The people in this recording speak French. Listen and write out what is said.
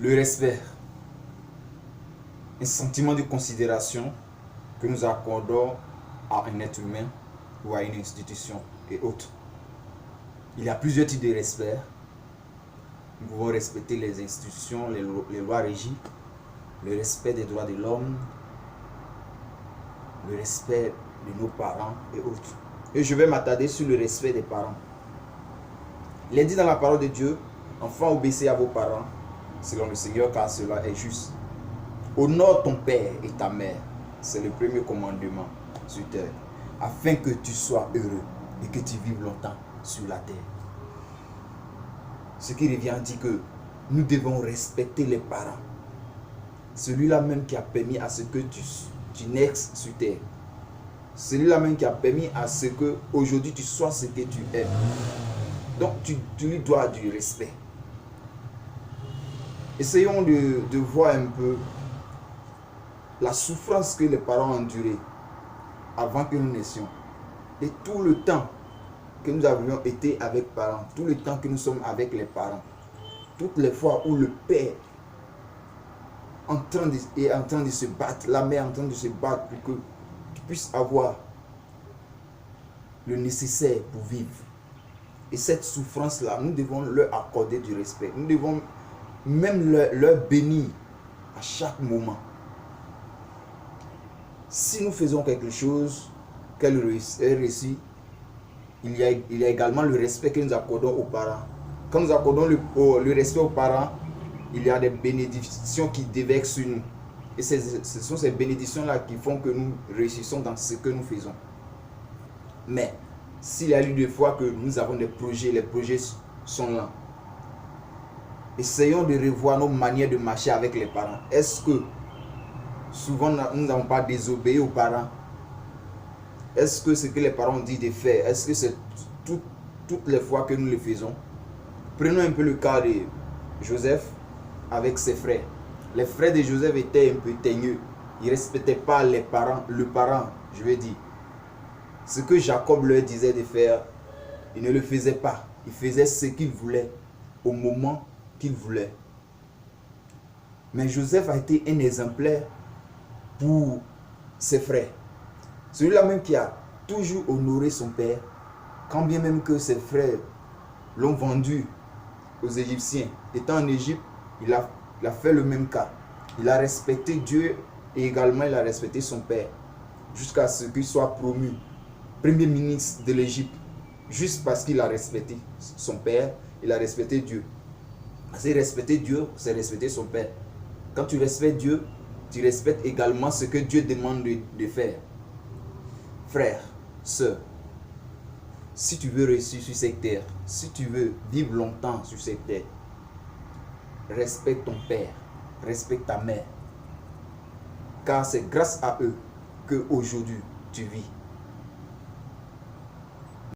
Le respect, un sentiment de considération que nous accordons à un être humain ou à une institution et autres. Il y a plusieurs types de respect. Nous pouvons respecter les institutions, les lois régies, le respect des droits de l'homme, le respect de nos parents et autres. Et je vais m'attarder sur le respect des parents. Il est dit dans la parole de Dieu, enfants, obéissez à vos parents, selon le Seigneur, car cela est juste. Honore ton père et ta mère, c'est le premier commandement sur terre, afin que tu sois heureux et que tu vives longtemps sur la terre. Ce qui revient dit que nous devons respecter les parents. Celui-là même qui a permis à ce que tu naisses sur terre. Celui-là même qui a permis à ce que aujourd'hui tu sois ce que tu es. Donc tu lui dois du respect. Essayons de voir un peu la souffrance que les parents ont endurée avant que nous naissions. Et tout le temps que nous avions été avec parents, tout le temps que nous sommes avec les parents, toutes les fois où le père est en train de se battre, la mère est en train de se battre pour que tu puisses avoir le nécessaire pour vivre. Et cette souffrance-là, nous devons leur accorder du respect. Nous devons même leur bénir à chaque moment. Si nous faisons quelque chose qu'elle réussit, il y a également le respect que nous accordons aux parents. Quand nous accordons le respect aux parents, il y a des bénédictions qui déversent sur nous. Et ce sont ces bénédictions-là qui font que nous réussissons dans ce que nous faisons. Mais s'il y a eu des fois que nous avons des projets, les projets sont là. Essayons de revoir nos manières de marcher avec les parents. Est-ce que souvent nous n'avons pas désobéi aux parents? Est-ce que ce que les parents disent de faire, est-ce que c'est toutes les fois que nous le faisons? Prenons un peu le cas de Joseph avec ses frères. Les frères de Joseph étaient un peu teigneux. Ils ne respectaient pas le parent, je veux dire. Ce que Jacob leur disait de faire, ils ne le faisaient pas. Ils faisaient ce qu'ils voulaient au moment qu'ils voulaient. Mais Joseph a été un exemplaire pour ses frères. Celui-là même qui a toujours honoré son père, quand bien même que ses frères l'ont vendu aux Égyptiens. Étant en Égypte, il a fait le même cas. Il a respecté Dieu et également il a respecté son père jusqu'à ce qu'il soit promu premier ministre de l'Égypte. Juste parce qu'il a respecté son père, il a respecté Dieu. C'est respecter Dieu, c'est respecter son père. Quand tu respectes Dieu, tu respectes également ce que Dieu demande de faire. Frère, sœur, si tu veux réussir sur cette terre, si tu veux vivre longtemps sur cette terre, respecte ton père, respecte ta mère. Car c'est grâce à eux qu'aujourd'hui tu vis.